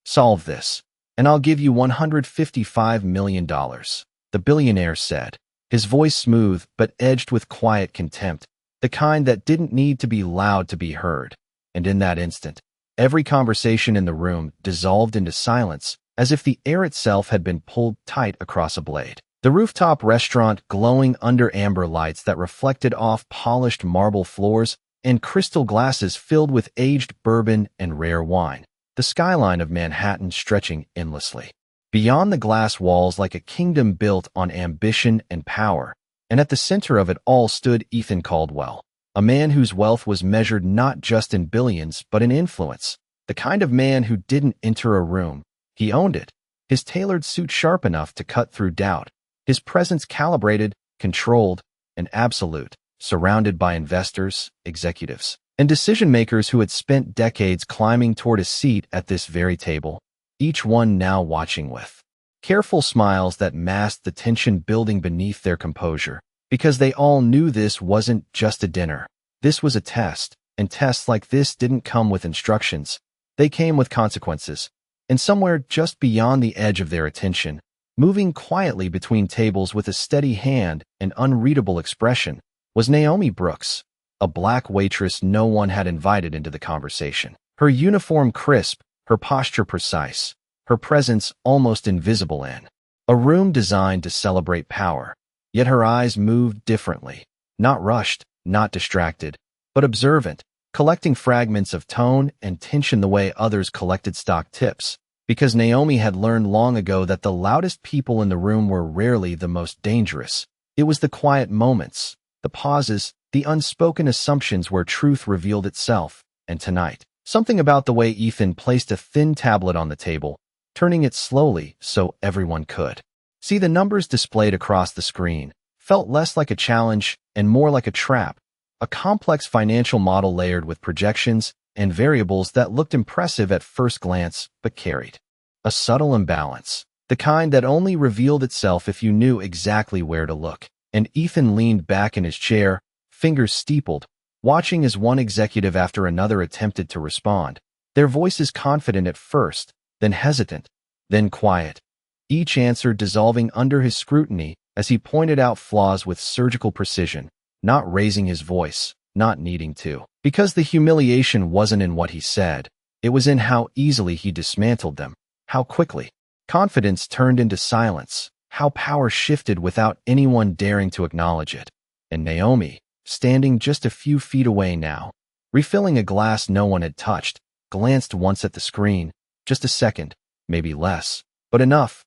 Solve this, and I'll give you $155 million, the billionaire said, his voice smooth but edged with quiet contempt, the kind that didn't need to be loud to be heard. And in that instant, every conversation in the room dissolved into silence, as if the air itself had been pulled tight across a blade. The rooftop restaurant glowing under amber lights that reflected off polished marble floors and crystal glasses filled with aged bourbon and rare wine. The skyline of Manhattan stretching endlessly. Beyond the glass walls like a kingdom built on ambition and power, and at the center of it all stood Ethan Caldwell, a man whose wealth was measured not just in billions but in influence, the kind of man who didn't enter a room, he owned it, his tailored suit sharp enough to cut through doubt, his presence calibrated, controlled, and absolute, surrounded by investors, executives, and decision-makers who had spent decades climbing toward a seat at this very table, each one now watching with careful smiles that masked the tension building beneath their composure, because they all knew this wasn't just a dinner. This was a test, and tests like this didn't come with instructions. They came with consequences. And somewhere just beyond the edge of their attention, moving quietly between tables with a steady hand and unreadable expression, was Naomi Brooks, a black waitress no one had invited into the conversation. Her uniform crisp, her posture precise, her presence almost invisible in a room designed to celebrate power. Yet her eyes moved differently, not rushed, not distracted, but observant, collecting fragments of tone and tension the way others collected stock tips, because Naomi had learned long ago that the loudest people in the room were rarely the most dangerous. It was the quiet moments, the pauses, the unspoken assumptions where truth revealed itself. And tonight, something about the way Ethan placed a thin tablet on the table, turning it slowly so everyone could see the numbers displayed across the screen, felt less like a challenge and more like a trap, a complex financial model layered with projections and variables that looked impressive at first glance but carried a subtle imbalance, the kind that only revealed itself if you knew exactly where to look. And Ethan leaned back in his chair, fingers steepled, watching as one executive after another attempted to respond, their voices confident at first, then hesitant, then quiet, each answer dissolving under his scrutiny as he pointed out flaws with surgical precision, not raising his voice, not needing to, because the humiliation wasn't in what he said, it was in how easily he dismantled them, how quickly confidence turned into silence, how power shifted without anyone daring to acknowledge it. And Naomi, standing just a few feet away now, refilling a glass no one had touched, glanced once at the screen, just a second, maybe less, but enough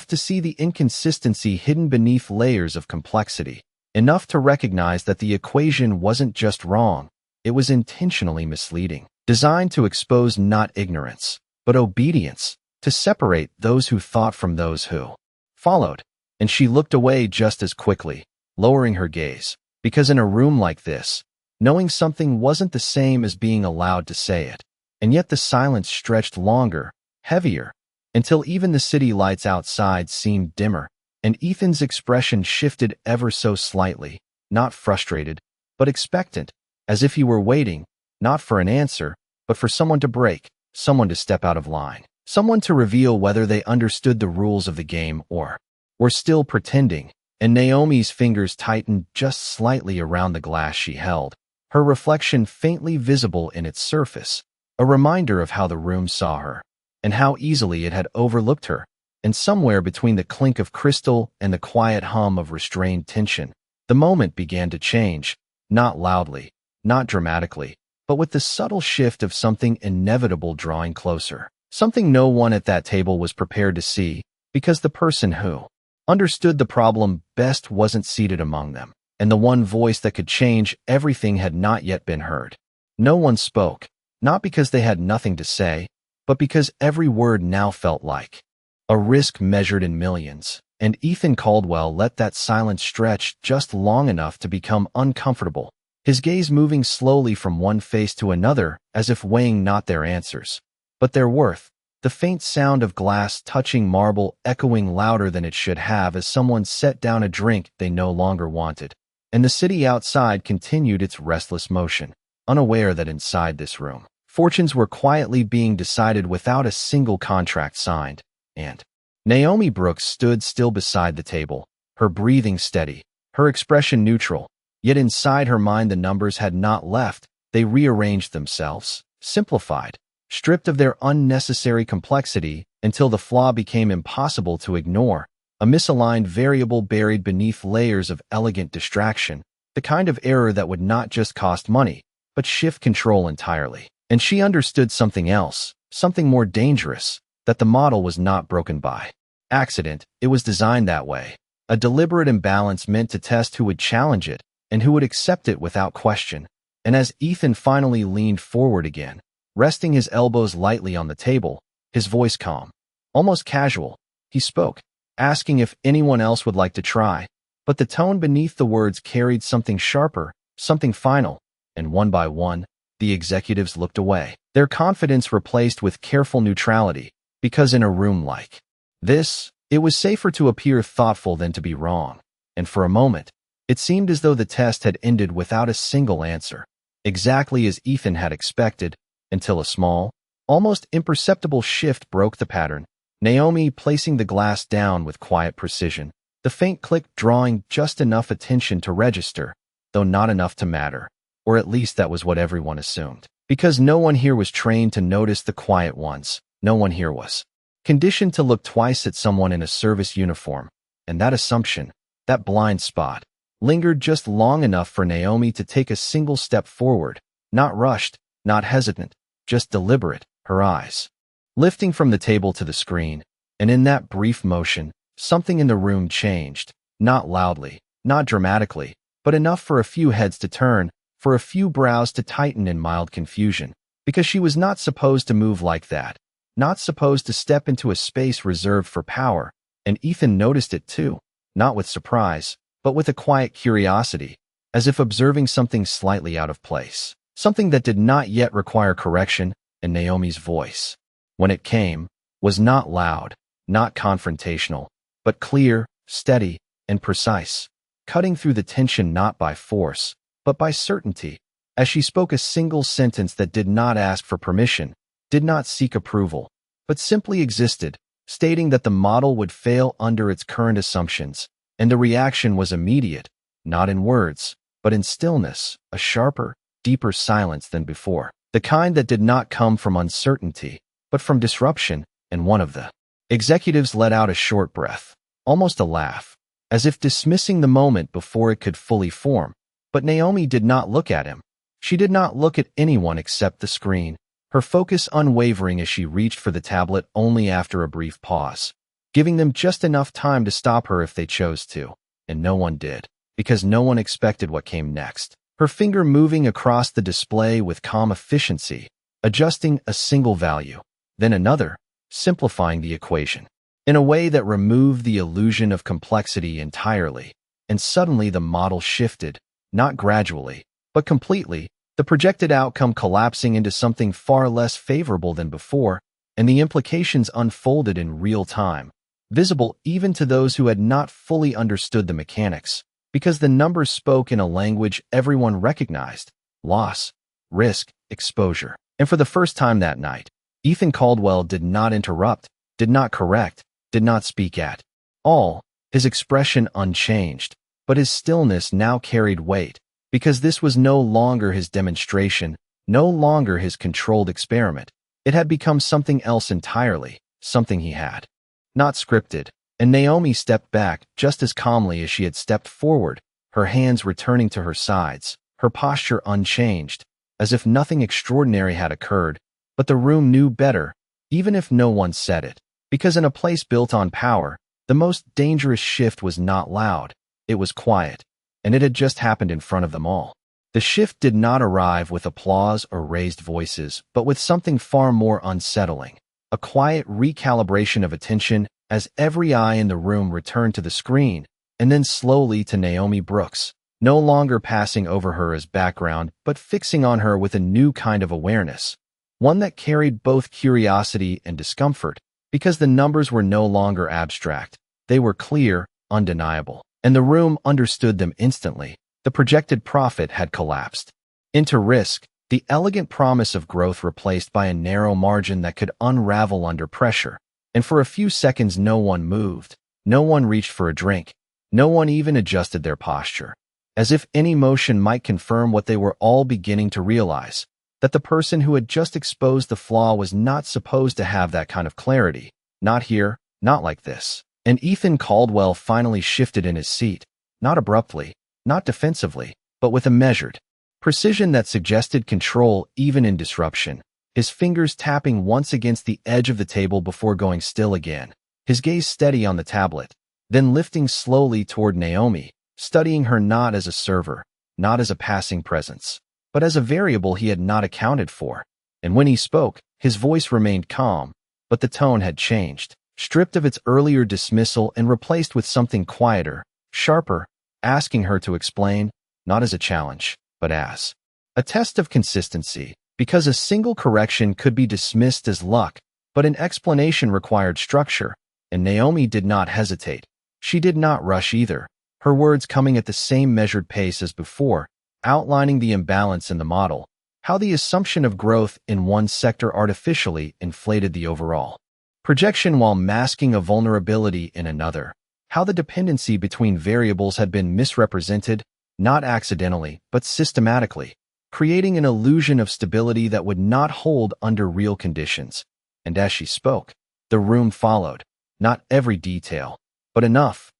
to see the inconsistency hidden beneath layers of complexity, enough to recognize that the equation wasn't just wrong, it was intentionally misleading, designed to expose not ignorance, but obedience, to separate those who thought from those who followed. And she looked away just as quickly, lowering her gaze, because in a room like this, knowing something wasn't the same as being allowed to say it. And yet the silence stretched longer, heavier, until even the city lights outside seemed dimmer, and Ethan's expression shifted ever so slightly, not frustrated, but expectant, as if he were waiting, not for an answer, but for someone to break, someone to step out of line, someone to reveal whether they understood the rules of the game or were still pretending. And Naomi's fingers tightened just slightly around the glass she held, her reflection faintly visible in its surface, a reminder of how the room saw her, and how easily it had overlooked her. And somewhere between the clink of crystal and the quiet hum of restrained tension, the moment began to change, not loudly, not dramatically, but with the subtle shift of something inevitable drawing closer, something no one at that table was prepared to see, because the person who understood the problem best wasn't seated among them, and the one voice that could change everything had not yet been heard. No one spoke, not because they had nothing to say, but because every word now felt like a risk measured in millions. And Ethan Caldwell let that silence stretch just long enough to become uncomfortable, his gaze moving slowly from one face to another as if weighing not their answers, but their worth, the faint sound of glass touching marble echoing louder than it should have as someone set down a drink they no longer wanted. And the city outside continued its restless motion, unaware that inside this room, Fortunes were quietly being decided without a single contract signed, and Naomi Brooks stood still beside the table, her breathing steady, her expression neutral, yet inside her mind the numbers had not left. They rearranged themselves, simplified, stripped of their unnecessary complexity until the flaw became impossible to ignore, a misaligned variable buried beneath layers of elegant distraction, the kind of error that would not just cost money, but shift control entirely. And she understood something else, something more dangerous, that the model was not broken by accident. It was designed that way, a deliberate imbalance meant to test who would challenge it and who would accept it without question. And as Ethan finally leaned forward again, resting his elbows lightly on the table, his voice calm, almost casual, he spoke, asking if anyone else would like to try, but the tone beneath the words carried something sharper, something final, and one by one, the executives looked away, their confidence replaced with careful neutrality, because in a room like this, it was safer to appear thoughtful than to be wrong. And for a moment, it seemed as though the test had ended without a single answer, exactly as Ethan had expected, until a small, almost imperceptible shift broke the pattern, Naomi placing the glass down with quiet precision, the faint click drawing just enough attention to register, though not enough to matter. Or at least that was what everyone assumed. Because no one here was trained to notice the quiet ones, no one here was conditioned to look twice at someone in a service uniform, and that assumption, that blind spot, lingered just long enough for Naomi to take a single step forward, not rushed, not hesitant, just deliberate, her eyes lifting from the table to the screen, and in that brief motion, something in the room changed, not loudly, not dramatically, but enough for a few heads to turn, for a few brows to tighten in mild confusion, because she was not supposed to move like that, not supposed to step into a space reserved for power, and Ethan noticed it too, not with surprise, but with a quiet curiosity, as if observing something slightly out of place, something that did not yet require correction, and Naomi's voice, when it came, was not loud, not confrontational, but clear, steady, and precise, cutting through the tension not by force, but by certainty, as she spoke a single sentence that did not ask for permission, did not seek approval, but simply existed, stating that the model would fail under its current assumptions, and the reaction was immediate, not in words, but in stillness, a sharper, deeper silence than before, the kind that did not come from uncertainty, but from disruption, and one of the executives let out a short breath, almost a laugh, as if dismissing the moment before it could fully form. But Naomi did not look at him. She did not look at anyone except the screen, her focus unwavering as she reached for the tablet only after a brief pause, giving them just enough time to stop her if they chose to, and no one did, because no one expected what came next. Her finger moving across the display with calm efficiency, adjusting a single value, then another, simplifying the equation, in a way that removed the illusion of complexity entirely, and suddenly the model shifted, not gradually, but completely, the projected outcome collapsing into something far less favorable than before, and the implications unfolded in real time, visible even to those who had not fully understood the mechanics, because the numbers spoke in a language everyone recognized: loss, risk, exposure. And for the first time that night, Ethan Caldwell did not interrupt, did not correct, did not speak at all, his expression unchanged, but his stillness now carried weight, because this was no longer his demonstration, no longer his controlled experiment. It had become something else entirely, something he had not scripted. And Naomi stepped back just as calmly as she had stepped forward, her hands returning to her sides, her posture unchanged, as if nothing extraordinary had occurred. But the room knew better, even if no one said it, because in a place built on power, the most dangerous shift was not loud, it was quiet, and it had just happened in front of them all. The shift did not arrive with applause or raised voices, but with something far more unsettling, a quiet recalibration of attention as every eye in the room returned to the screen, and then slowly to Naomi Brooks, no longer passing over her as background, but fixing on her with a new kind of awareness, one that carried both curiosity and discomfort, because the numbers were no longer abstract, they were clear, undeniable, and the room understood them instantly. The projected profit had collapsed into risk, The elegant promise of growth replaced by a narrow margin that could unravel under pressure. And for a few seconds no one moved. No one reached for a drink. No one even adjusted their posture. As if any motion might confirm what they were all beginning to realize, that the person who had just exposed the flaw was not supposed to have that kind of clarity. Not here, not like this. And Ethan Caldwell finally shifted in his seat, not abruptly, not defensively, but with a measured precision that suggested control even in disruption, his fingers tapping once against the edge of the table before going still again, his gaze steady on the tablet, then lifting slowly toward Naomi, studying her not as a server, not as a passing presence, but as a variable he had not accounted for. And when he spoke, his voice remained calm, but the tone had changed, stripped of its earlier dismissal and replaced with something quieter, sharper, asking her to explain, not as a challenge, but as a test of consistency, because a single correction could be dismissed as luck, but an explanation required structure, and Naomi did not hesitate. She did not rush either, her words coming at the same measured pace as before, outlining the imbalance in the model, how the assumption of growth in one sector artificially inflated the overall projection while masking a vulnerability in another, how the dependency between variables had been misrepresented, not accidentally, but systematically, creating an illusion of stability that would not hold under real conditions. And as she spoke, the room followed, not every detail, but enough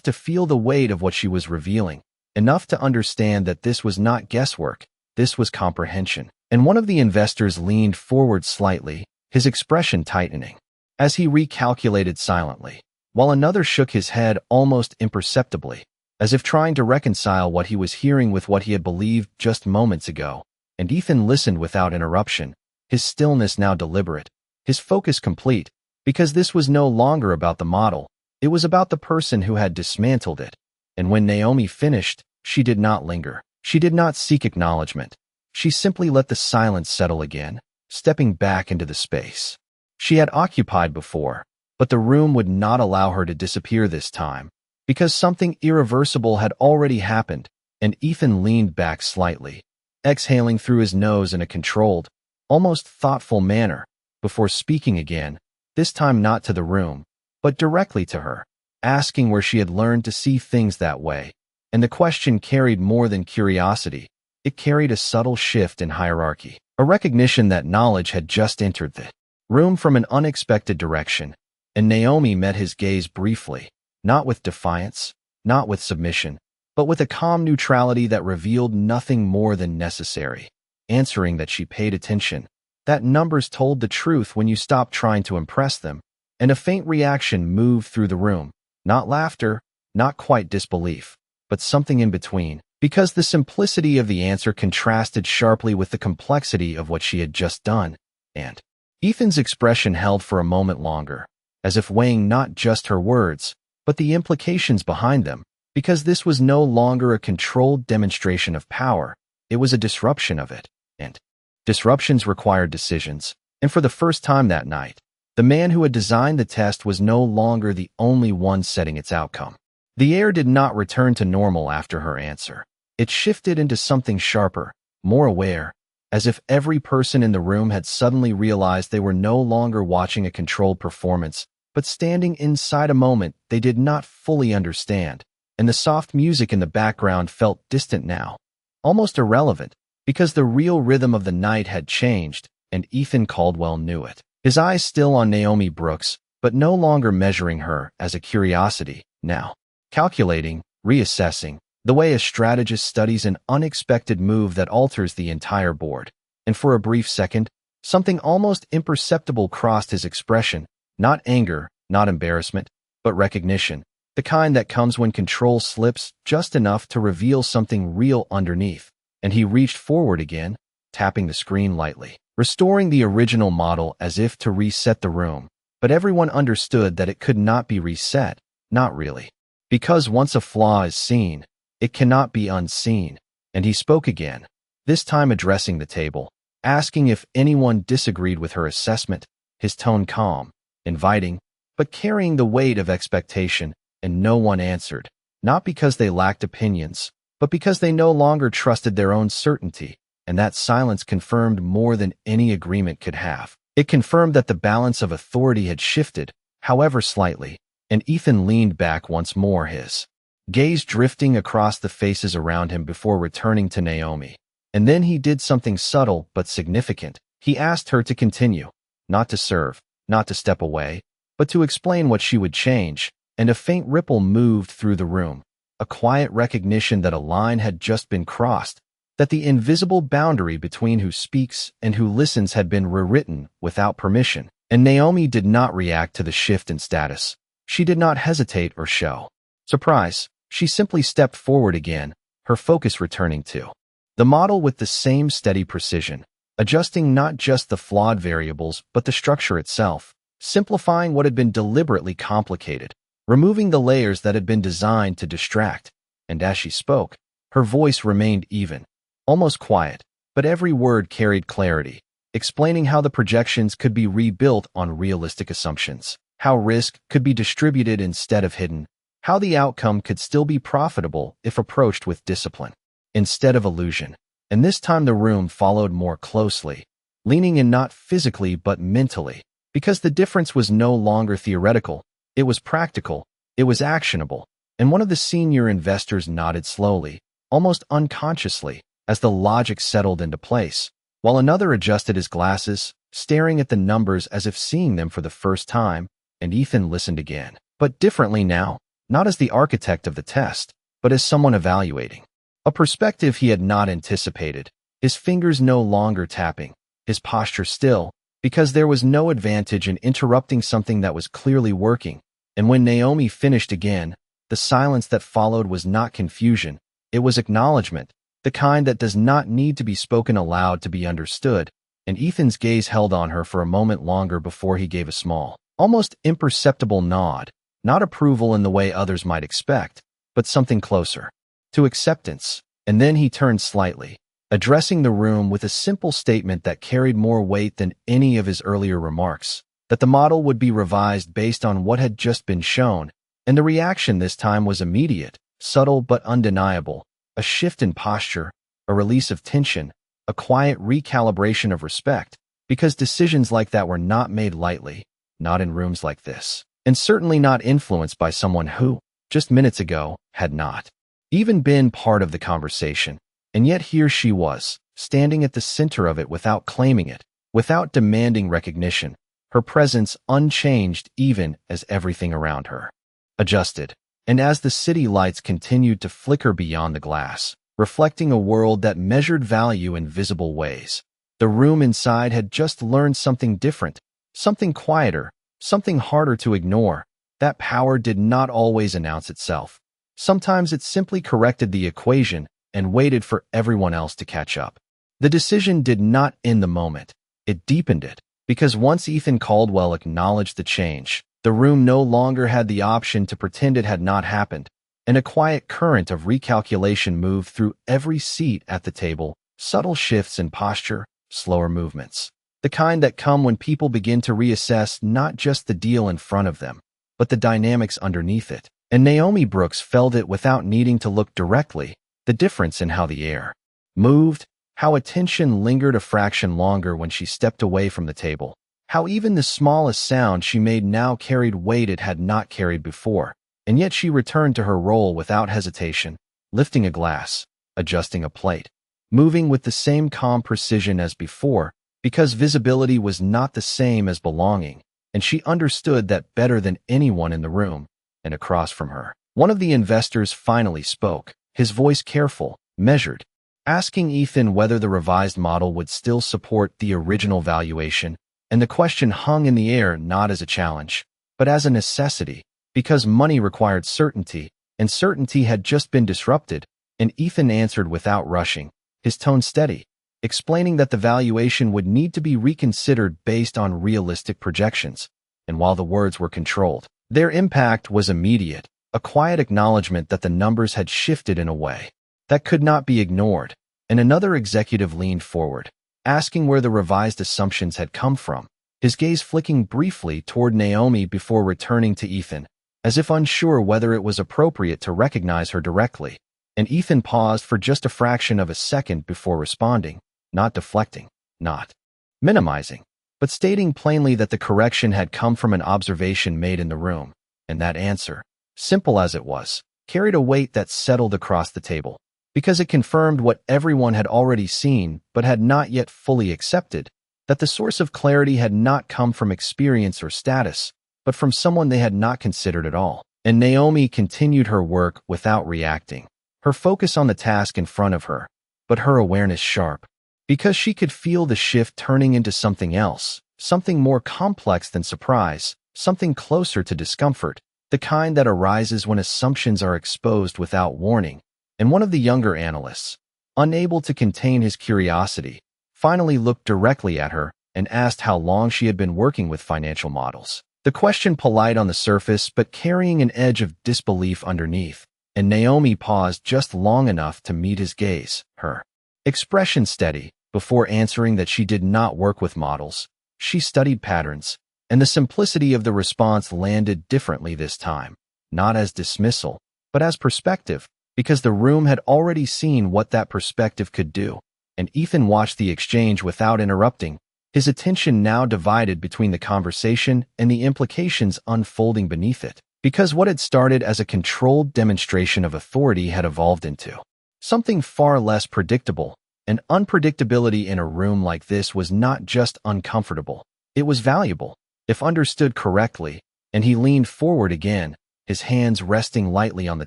to feel the weight of what she was revealing, enough to understand that this was not guesswork, this was comprehension. And one of the investors leaned forward slightly, his expression tightening, as he recalculated silently, while another shook his head almost imperceptibly, as if trying to reconcile what he was hearing with what he had believed just moments ago. And Ethan listened without interruption, his stillness now deliberate, his focus complete, because this was no longer about the model, it was about the person who had dismantled it. And when Naomi finished, she did not linger. She did not seek acknowledgement. She simply let the silence settle again, stepping back into the space she had occupied before, but the room would not allow her to disappear this time, because something irreversible had already happened, and Ethan leaned back slightly, exhaling through his nose in a controlled, almost thoughtful manner, before speaking again, this time not to the room, but directly to her, asking where she had learned to see things that way. And the question carried more than curiosity. It carried a subtle shift in hierarchy, a recognition that knowledge had just entered the room from an unexpected direction. And Naomi met his gaze briefly, not with defiance, not with submission, but with a calm neutrality that revealed nothing more than necessary, answering that she paid attention, that numbers told the truth when you stopped trying to impress them, and a faint reaction moved through the room, not laughter, not quite disbelief, but something in between, because the simplicity of the answer contrasted sharply with the complexity of what she had just done. And Ethan's expression held for a moment longer, as if weighing not just her words, but the implications behind them, because this was no longer a controlled demonstration of power, it was a disruption of it, and disruptions required decisions. And for the first time that night, the man who had designed the test was no longer the only one setting its outcome. The air did not return to normal after her answer. It shifted into something sharper, more aware, as if every person in the room had suddenly realized they were no longer watching a controlled performance, but standing inside a moment they did not fully understand. And the soft music in the background felt distant now, almost irrelevant, because the real rhythm of the night had changed, and Ethan Caldwell knew it. His eyes still on Naomi Brooks, but no longer measuring her as a curiosity, now calculating, reassessing, the way a strategist studies an unexpected move that alters the entire board. And for a brief second, something almost imperceptible crossed his expression, not anger, not embarrassment, but recognition, the kind that comes when control slips just enough to reveal something real underneath. And he reached forward again, tapping the screen lightly, restoring the original model as if to reset the room. But everyone understood that it could not be reset, not really. Because once a flaw is seen, it cannot be unseen. And he spoke again, this time addressing the table, asking if anyone disagreed with her assessment, his tone calm, inviting, but carrying the weight of expectation. And no one answered, not because they lacked opinions, but because they no longer trusted their own certainty. and that silence confirmed more than any agreement could have. It confirmed that the balance of authority had shifted, however slightly, and Ethan leaned back once more, his gaze drifting across the faces around him before returning to Naomi. And then he did something subtle but significant. He asked her to continue, not to serve, not to step away, but to explain what she would change, and a faint ripple moved through the room, a quiet recognition that a line had just been crossed, that the invisible boundary between who speaks and who listens had been rewritten without permission. And Naomi did not react to the shift in status. She did not hesitate or show surprise. She simply stepped forward again, her focus returning to the model with the same steady precision, adjusting not just the flawed variables but the structure itself, simplifying what had been deliberately complicated, removing the layers that had been designed to distract. And as she spoke, her voice remained even, almost quiet, but every word carried clarity, explaining how the projections could be rebuilt on realistic assumptions, how risk could be distributed instead of hidden, how the outcome could still be profitable if approached with discipline instead of illusion. And this time the room followed more closely, leaning in not physically but mentally, because the difference was no longer theoretical, it was practical, it was actionable. And one of the senior investors nodded slowly, almost unconsciously, as the logic settled into place, while another adjusted his glasses, staring at the numbers as if seeing them for the first time. And Ethan listened again, but differently now, not as the architect of the test, but as someone evaluating a perspective he had not anticipated, his fingers no longer tapping, his posture still, because there was no advantage in interrupting something that was clearly working. And when Naomi finished again, the silence that followed was not confusion, it was acknowledgement, the kind that does not need to be spoken aloud to be understood. And Ethan's gaze held on her for a moment longer before he gave a small, almost imperceptible nod, not approval in the way others might expect, but something closer to acceptance. And then he turned slightly, addressing the room with a simple statement that carried more weight than any of his earlier remarks, that the model would be revised based on what had just been shown. And the reaction this time was immediate, subtle but undeniable, a shift in posture, a release of tension, a quiet recalibration of respect, because decisions like that were not made lightly, not in rooms like this, and certainly not influenced by someone who, just minutes ago, had not even been part of the conversation. And yet here she was, standing at the center of it without claiming it, without demanding recognition, her presence unchanged even as everything around her adjusted. And as the city lights continued to flicker beyond the glass, reflecting a world that measured value in visible ways, the room inside had just learned something different, something quieter, something harder to ignore. That power did not always announce itself. Sometimes it simply corrected the equation and waited for everyone else to catch up. The decision did not end the moment. It deepened it, because once Ethan Caldwell acknowledged the change, the room no longer had the option to pretend it had not happened, and a quiet current of recalculation moved through every seat at the table, subtle shifts in posture, slower movements, the kind that come when people begin to reassess not just the deal in front of them, but the dynamics underneath it. And Naomi Brooks felt it without needing to look directly, the difference in how the air moved, how attention lingered a fraction longer when she stepped away from the table, how even the smallest sound she made now carried weight it had not carried before. And yet she returned to her role without hesitation, lifting a glass, adjusting a plate, moving with the same calm precision as before, because visibility was not the same as belonging, and she understood that better than anyone in the room. And across from her, one of the investors finally spoke, his voice careful, measured, asking Ethan whether the revised model would still support the original valuation. And the question hung in the air not as a challenge, but as a necessity, because money required certainty, and certainty had just been disrupted. And Ethan answered without rushing, his tone steady, explaining that the valuation would need to be reconsidered based on realistic projections. And while the words were controlled, their impact was immediate, a quiet acknowledgement that the numbers had shifted in a way that could not be ignored. And another executive leaned forward, asking where the revised assumptions had come from, his gaze flicking briefly toward Naomi before returning to Ethan, as if unsure whether it was appropriate to recognize her directly. And Ethan paused for just a fraction of a second before responding, not deflecting, not minimizing, but stating plainly that the correction had come from an observation made in the room, and that answer, simple as it was, carried a weight that settled across the table, because it confirmed what everyone had already seen but had not yet fully accepted, that the source of clarity had not come from experience or status, but from someone they had not considered at all. And Naomi continued her work without reacting, her focus on the task in front of her, but her awareness sharp, because she could feel the shift turning into something else, something more complex than surprise, something closer to discomfort, the kind that arises when assumptions are exposed without warning. And one of the younger analysts, unable to contain his curiosity, finally looked directly at her and asked how long she had been working with financial models. The question polite on the surface but carrying an edge of disbelief underneath, and Naomi paused just long enough to meet his gaze, her expression steady, before answering that she did not work with models. She studied patterns, and the simplicity of the response landed differently this time, not as dismissal, but as perspective, because the room had already seen what that perspective could do, and Ethan watched the exchange without interrupting, his attention now divided between the conversation and the implications unfolding beneath it, because what had started as a controlled demonstration of authority had evolved into something far less predictable, and unpredictability in a room like this was not just uncomfortable, it was valuable, if understood correctly, and he leaned forward again, his hands resting lightly on the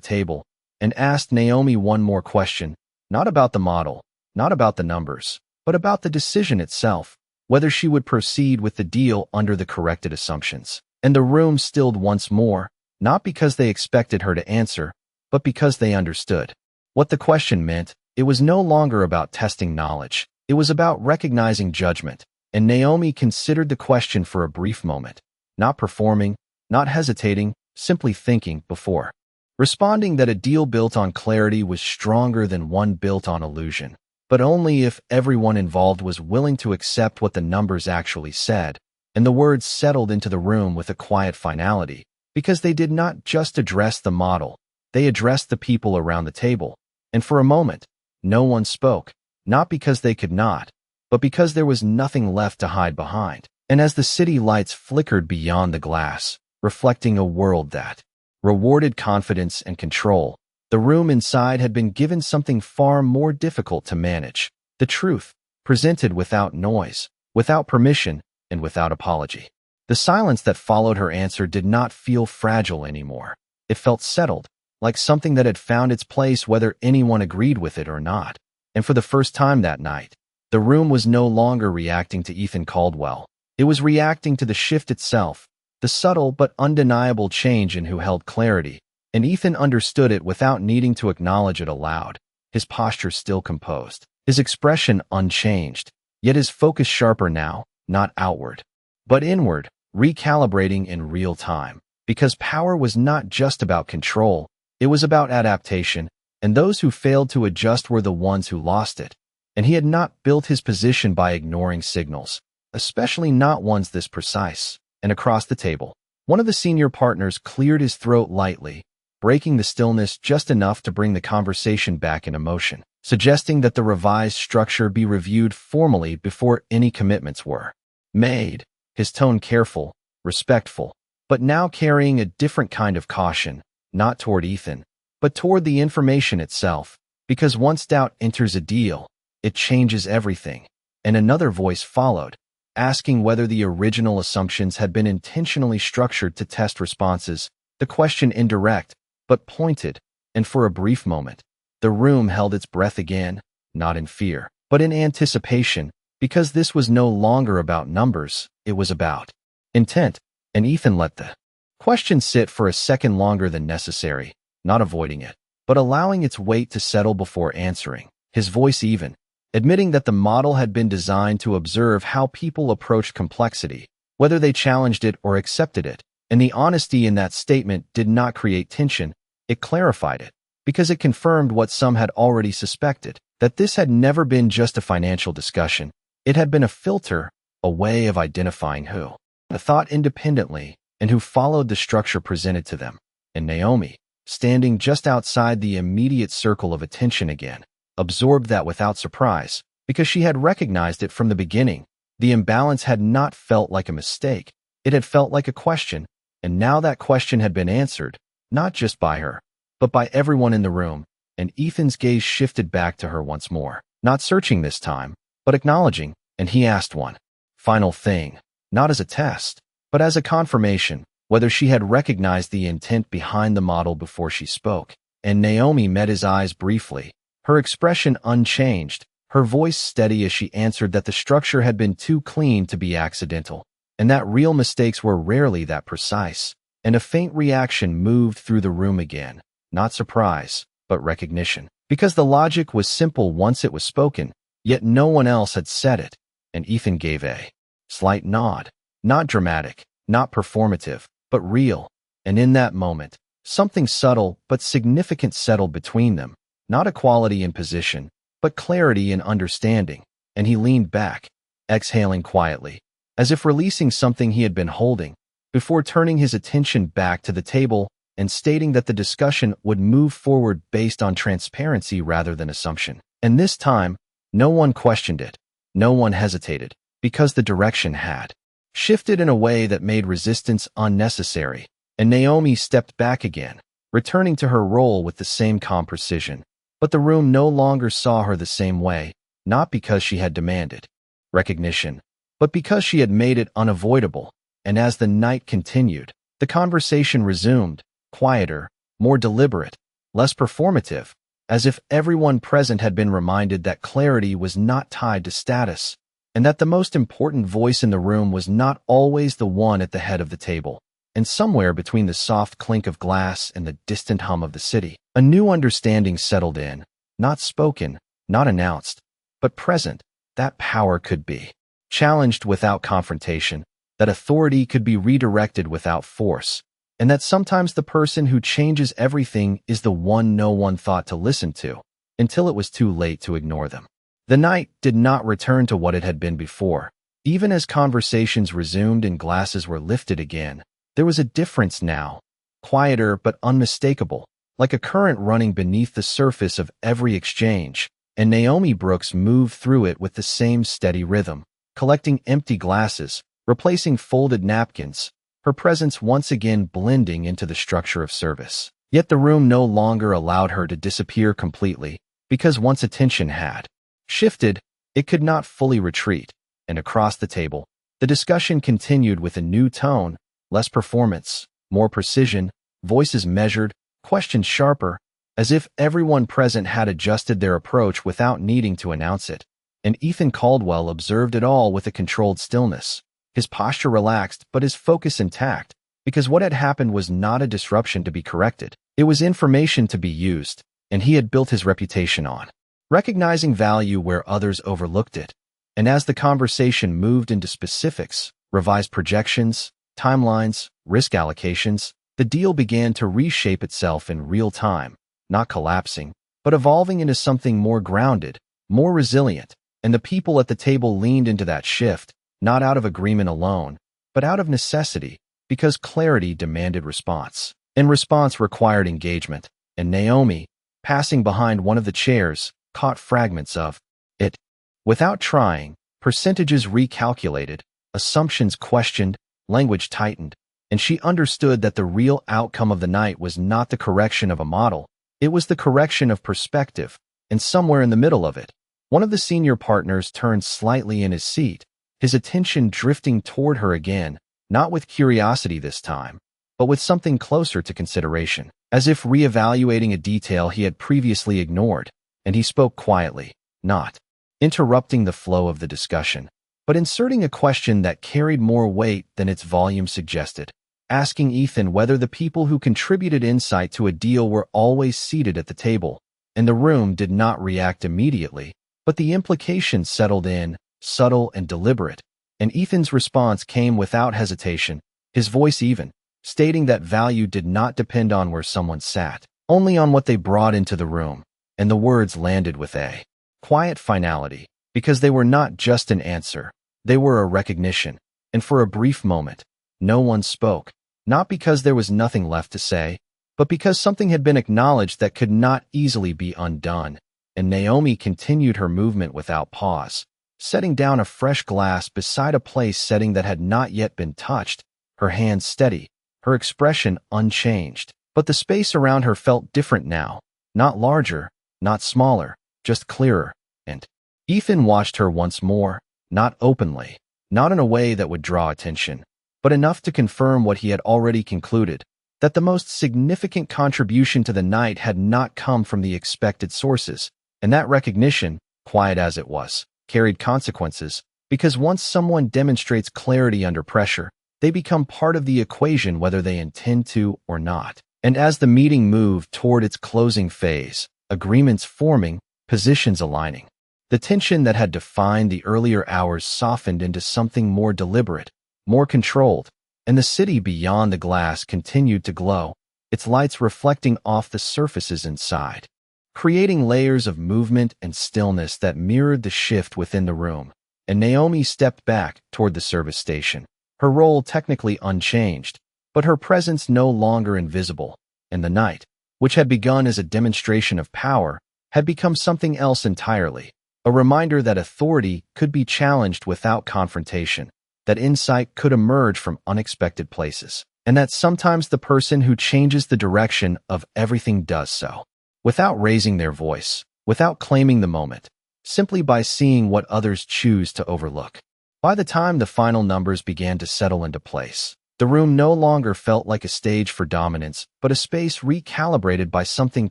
table, and asked Naomi one more question, not about the model, not about the numbers, but about the decision itself, whether she would proceed with the deal under the corrected assumptions. And the room stilled once more, not because they expected her to answer, but because they understood what the question meant. It was no longer about testing knowledge, it was about recognizing judgment, and Naomi considered the question for a brief moment, not performing, not hesitating, simply thinking before responding that a deal built on clarity was stronger than one built on illusion, but only if everyone involved was willing to accept what the numbers actually said, and the words settled into the room with a quiet finality, because they did not just address the model, they addressed the people around the table, and for a moment, no one spoke, not because they could not, but because there was nothing left to hide behind. And as the city lights flickered beyond the glass, reflecting a world that rewarded confidence and control, the room inside had been given something far more difficult to manage, the truth, presented without noise, without permission, and without apology. The silence that followed her answer did not feel fragile anymore. It felt settled, like something that had found its place whether anyone agreed with it or not. And for the first time that night, the room was no longer reacting to Ethan Caldwell. It was reacting to the shift itself, the subtle but undeniable change in who held clarity, and Ethan understood it without needing to acknowledge it aloud, his posture still composed, his expression unchanged, yet his focus sharper now, not outward, but inward, recalibrating in real time, because power was not just about control, it was about adaptation, and those who failed to adjust were the ones who lost it, and he had not built his position by ignoring signals, especially not ones this precise. And across the table, one of the senior partners cleared his throat lightly, breaking the stillness just enough to bring the conversation back into motion, suggesting that the revised structure be reviewed formally before any commitments were made, his tone careful, respectful, but now carrying a different kind of caution, not toward Ethan, but toward the information itself, because once doubt enters a deal, it changes everything. And another voice followed, asking whether the original assumptions had been intentionally structured to test responses, the question indirect, but pointed, and for a brief moment, the room held its breath again, not in fear, but in anticipation, because this was no longer about numbers, it was about intent, and Ethan let the question sit for a second longer than necessary, not avoiding it, but allowing its weight to settle before answering, his voice even, admitting that the model had been designed to observe how people approached complexity, whether they challenged it or accepted it, and the honesty in that statement did not create tension, it clarified it, because it confirmed what some had already suspected, that this had never been just a financial discussion, it had been a filter, a way of identifying who thought independently and who followed the structure presented to them. And Naomi, standing just outside the immediate circle of attention again, absorbed that without surprise, because she had recognized it from the beginning. The imbalance had not felt like a mistake. It had felt like a question, and now that question had been answered, not just by her, but by everyone in the room, and Ethan's gaze shifted back to her once more, not searching this time, but acknowledging, and he asked one final thing, not as a test, but as a confirmation, whether she had recognized the intent behind the model before she spoke. And Naomi met his eyes briefly, her expression unchanged, her voice steady as she answered that the structure had been too clean to be accidental, and that real mistakes were rarely that precise. And a faint reaction moved through the room again, not surprise, but recognition. Because the logic was simple once it was spoken, yet no one else had said it, and Ethan gave a slight nod. Not dramatic, not performative, but real. And in that moment, something subtle but significant settled between them, not equality in position, but clarity in understanding, and he leaned back, exhaling quietly, as if releasing something he had been holding, before turning his attention back to the table and stating that the discussion would move forward based on transparency rather than assumption. And this time, no one questioned it, no one hesitated, because the direction had shifted in a way that made resistance unnecessary, and Naomi stepped back again, returning to her role with the same calm precision. But the room no longer saw her the same way, not because she had demanded recognition, but because she had made it unavoidable. And as the night continued, the conversation resumed, quieter, more deliberate, less performative, as if everyone present had been reminded that clarity was not tied to status, and that the most important voice in the room was not always the one at the head of the table. And somewhere between the soft clink of glass and the distant hum of the city, a new understanding settled in, not spoken, not announced, but present, that power could be challenged without confrontation, that authority could be redirected without force, and that sometimes the person who changes everything is the one no one thought to listen to, until it was too late to ignore them. The night did not return to what it had been before. Even as conversations resumed and glasses were lifted again, there was a difference now, quieter but unmistakable, like a current running beneath the surface of every exchange, and Naomi Brooks moved through it with the same steady rhythm, collecting empty glasses, replacing folded napkins, her presence once again blending into the structure of service. Yet the room no longer allowed her to disappear completely, because once attention had shifted, it could not fully retreat, and across the table, the discussion continued with a new tone, less performance, more precision, voices measured, questions sharper, as if everyone present had adjusted their approach without needing to announce it. And Ethan Caldwell observed it all with a controlled stillness, his posture relaxed but his focus intact, because what had happened was not a disruption to be corrected. It was information to be used, and he had built his reputation on recognizing value where others overlooked it. And as the conversation moved into specifics, revised projections, timelines, risk allocations, the deal began to reshape itself in real time, not collapsing, but evolving into something more grounded, more resilient, and the people at the table leaned into that shift, not out of agreement alone, but out of necessity, because clarity demanded response, and response required engagement, and Naomi, passing behind one of the chairs, caught fragments of it. Without trying, percentages recalculated, assumptions questioned, language tightened, and she understood that the real outcome of the night was not the correction of a model, it was the correction of perspective, and somewhere in the middle of it, one of the senior partners turned slightly in his seat, his attention drifting toward her again, not with curiosity this time, but with something closer to consideration, as if reevaluating a detail he had previously ignored, and he spoke quietly, not interrupting the flow of the discussion, but inserting a question that carried more weight than its volume suggested, asking Ethan whether the people who contributed insight to a deal were always seated at the table, and the room did not react immediately, but the implication settled in, subtle and deliberate, and Ethan's response came without hesitation, his voice even, stating that value did not depend on where someone sat, only on what they brought into the room, and the words landed with a quiet finality, because they were not just an answer, they were a recognition, and for a brief moment, no one spoke, not because there was nothing left to say, but because something had been acknowledged that could not easily be undone. and Naomi continued her movement without pause, setting down a fresh glass beside a place setting that had not yet been touched, her hands steady, her expression unchanged. But the space around her felt different now, not larger, not smaller, just clearer, and Ethan watched her once more, not openly, not in a way that would draw attention, but enough to confirm what he had already concluded, that the most significant contribution to the night had not come from the expected sources, and that recognition, quiet as it was, carried consequences, because once someone demonstrates clarity under pressure, they become part of the equation whether they intend to or not. And as the meeting moved toward its closing phase, agreements forming, positions aligning, the tension that had defined the earlier hours softened into something more deliberate, more controlled, and the city beyond the glass continued to glow, its lights reflecting off the surfaces inside, creating layers of movement and stillness that mirrored the shift within the room. And Naomi stepped back toward the service station, her role technically unchanged, but her presence no longer invisible, and the night, which had begun as a demonstration of power, had become something else entirely, a reminder that authority could be challenged without confrontation, that insight could emerge from unexpected places, and that sometimes the person who changes the direction of everything does so, without raising their voice, without claiming the moment, simply by seeing what others choose to overlook. By the time the final numbers began to settle into place, the room no longer felt like a stage for dominance, but a space recalibrated by something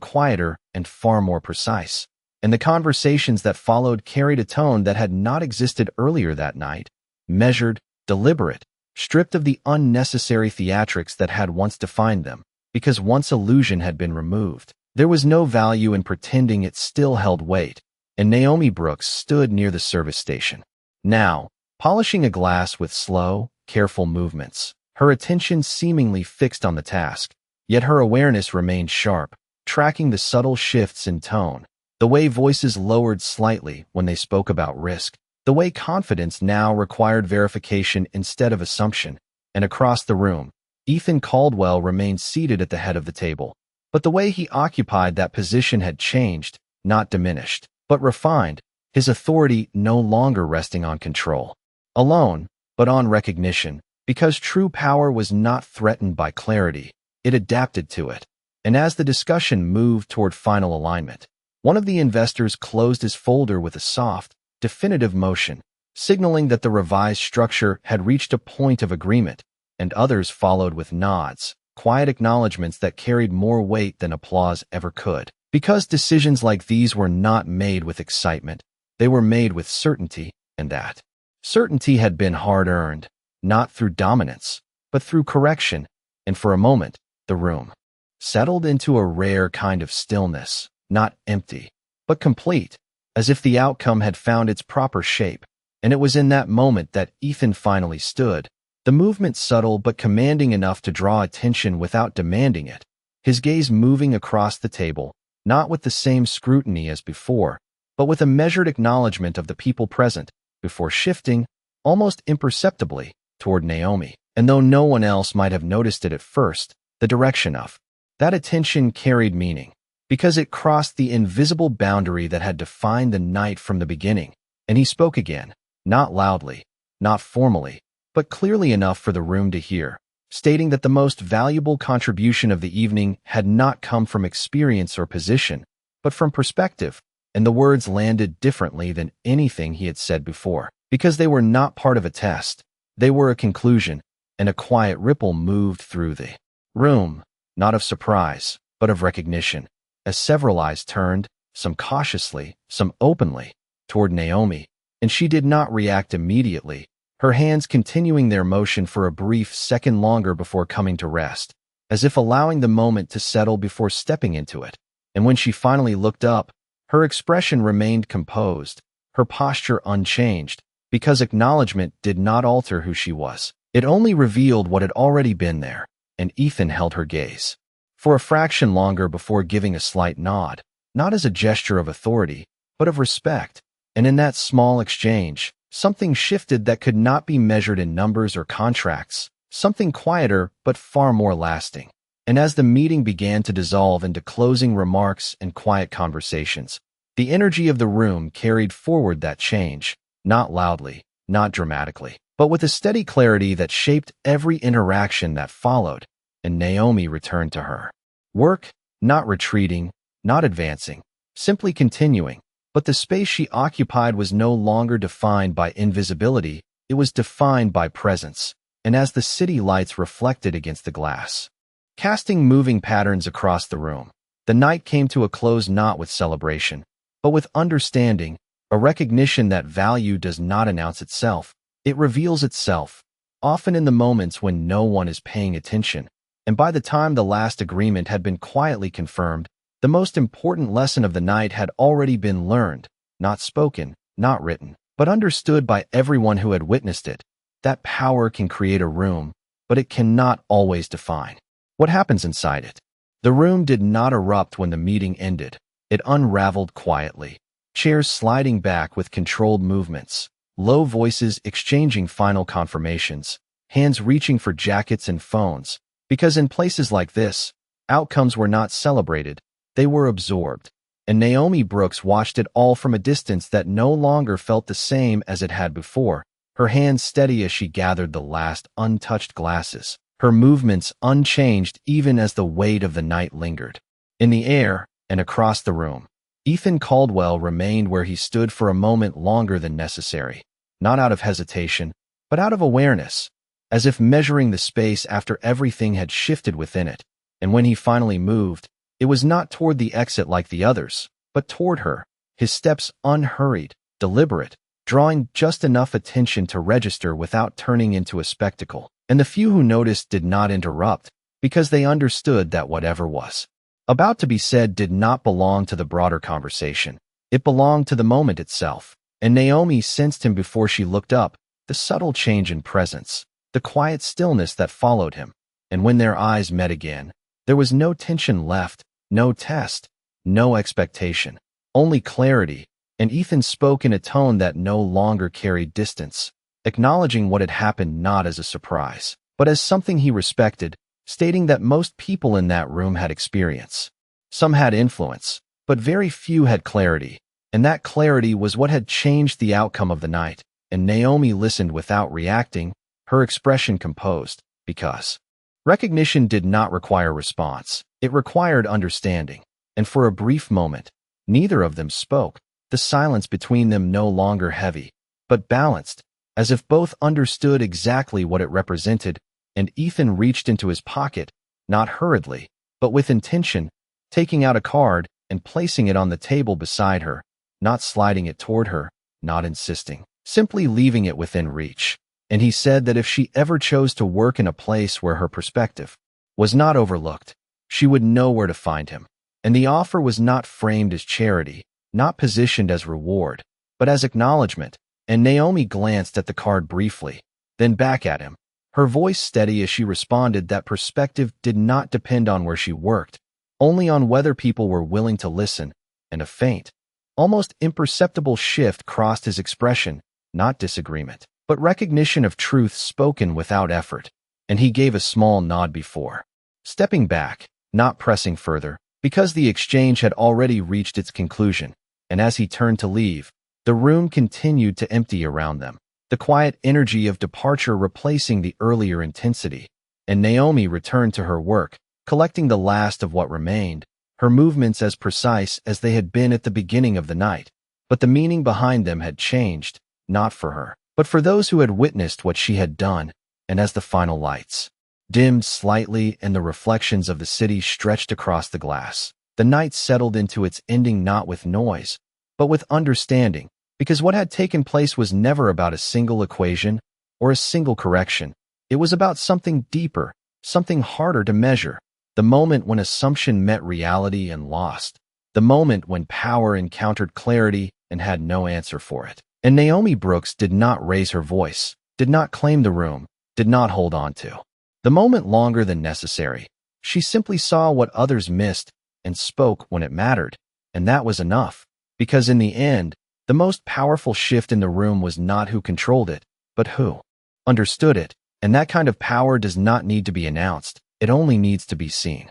quieter and far more precise. And the conversations that followed carried a tone that had not existed earlier that night, measured, deliberate, stripped of the unnecessary theatrics that had once defined them, because once illusion had been removed, there was no value in pretending it still held weight. And Naomi Brooks stood near the service station, now, polishing a glass with slow, careful movements, her attention seemingly fixed on the task, yet her awareness remained sharp, tracking the subtle shifts in tone, the way voices lowered slightly when they spoke about risk, the way confidence now required verification instead of assumption. And across the room, Ethan Caldwell remained seated at the head of the table, but the way he occupied that position had changed, not diminished, but refined, his authority no longer resting on control alone, but on recognition, because true power was not threatened by clarity, it adapted to it. And as the discussion moved toward final alignment, one of the investors closed his folder with a soft, definitive motion, signaling that the revised structure had reached a point of agreement, and others followed with nods, quiet acknowledgments that carried more weight than applause ever could. Because decisions like these were not made with excitement, they were made with certainty, and that certainty had been hard-earned, not through dominance, but through correction. And for a moment, the room settled into a rare kind of stillness, not empty, but complete, as if the outcome had found its proper shape. And it was in that moment that Ethan finally stood, the movement subtle but commanding enough to draw attention without demanding it, his gaze moving across the table, not with the same scrutiny as before, but with a measured acknowledgement of the people present, before shifting, almost imperceptibly, toward Naomi. And though no one else might have noticed it at first, the direction of that attention carried meaning, because it crossed the invisible boundary that had defined the night from the beginning. And he spoke again, not loudly, not formally, but clearly enough for the room to hear, stating that the most valuable contribution of the evening had not come from experience or position, but from perspective. And the words landed differently than anything he had said before, because they were not part of a test. They were a conclusion, and a quiet ripple moved through the room, not of surprise, but of recognition, as several eyes turned, some cautiously, some openly, toward Naomi, and she did not react immediately, her hands continuing their motion for a brief second longer before coming to rest, as if allowing the moment to settle before stepping into it. And when she finally looked up, her expression remained composed, her posture unchanged, because acknowledgement did not alter who she was. It only revealed what had already been there, and Ethan held her gaze for a fraction longer before giving a slight nod, not as a gesture of authority, but of respect. And in that small exchange, something shifted that could not be measured in numbers or contracts, something quieter but far more lasting. And as the meeting began to dissolve into closing remarks and quiet conversations, The energy of the room carried forward that change, not loudly, not dramatically, but with a steady clarity that shaped every interaction that followed, and Naomi returned to her work, not retreating, not advancing, simply continuing. But the space she occupied was no longer defined by invisibility, it was defined by presence, and as the city lights reflected against the glass, casting moving patterns across the room, the night came to a close not with celebration, but with understanding, a recognition that value does not announce itself, it reveals itself, often in the moments when no one is paying attention. And by the time the last agreement had been quietly confirmed, the most important lesson of the night had already been learned, not spoken, not written, but understood by everyone who had witnessed it. That power can create a room, but it cannot always define what happens inside it. The room did not erupt when the meeting ended. It unraveled quietly, chairs sliding back with controlled movements, low voices exchanging final confirmations, hands reaching for jackets and phones, because in places like this, outcomes were not celebrated, they were absorbed. And Naomi Brooks watched it all from a distance that no longer felt the same as it had before, her hands steady as she gathered the last untouched glasses, her movements unchanged even as the weight of the night lingered. In the air and across the room, Ethan Caldwell remained where he stood for a moment longer than necessary, not out of hesitation, but out of awareness, as if measuring the space after everything had shifted within it. And when he finally moved, it was not toward the exit like the others, but toward her, his steps unhurried, deliberate, drawing just enough attention to register without turning into a spectacle. And the few who noticed did not interrupt, because they understood that whatever was about to be said did not belong to the broader conversation. It belonged to the moment itself. And Naomi sensed him before she looked up, the subtle change in presence, the quiet stillness that followed him. And when their eyes met again, there was no tension left, no test, no expectation, only clarity. And Ethan spoke in a tone that no longer carried distance, acknowledging what had happened not as a surprise, but as something he respected, stating that most people in that room had experience. Some had influence, but very few had clarity, and that clarity was what had changed the outcome of the night. And Naomi listened without reacting, her expression composed, because recognition did not require response, it required understanding. And for a brief moment, neither of them spoke, the silence between them no longer heavy, but balanced, as if both understood exactly what it represented. And Ethan reached into his pocket, not hurriedly, but with intention, taking out a card and placing it on the table beside her, not sliding it toward her, not insisting, simply leaving it within reach. And he said that if she ever chose to work in a place where her perspective was not overlooked, she would know where to find him. And the offer was not framed as charity, not positioned as reward, but as acknowledgement. And Naomi glanced at the card briefly, then back at him, her voice steady as she responded that perspective did not depend on where she worked, only on whether people were willing to listen. And a faint, almost imperceptible shift crossed his expression, not disagreement, but recognition of truth spoken without effort. And he gave a small nod before stepping back, not pressing further, because the exchange had already reached its conclusion. And as he turned to leave, the room continued to empty around them, the quiet energy of departure replacing the earlier intensity. And Naomi returned to her work, collecting the last of what remained, her movements as precise as they had been at the beginning of the night. But the meaning behind them had changed, not for her, but for those who had witnessed what she had done. And as the final lights dimmed slightly and the reflections of the city stretched across the glass, the night settled into its ending not with noise, but with understanding, because what had taken place was never about a single equation or a single correction. It was about something deeper, something harder to measure, the moment when assumption met reality and lost, the moment when power encountered clarity and had no answer for it. And Naomi Brooks did not raise her voice, did not claim the room, did not hold on to the moment longer than necessary. She simply saw what others missed and spoke when it mattered. And that was enough, because in the end, the most powerful shift in the room was not who controlled it, but who understood it. And that kind of power does not need to be announced, it only needs to be seen.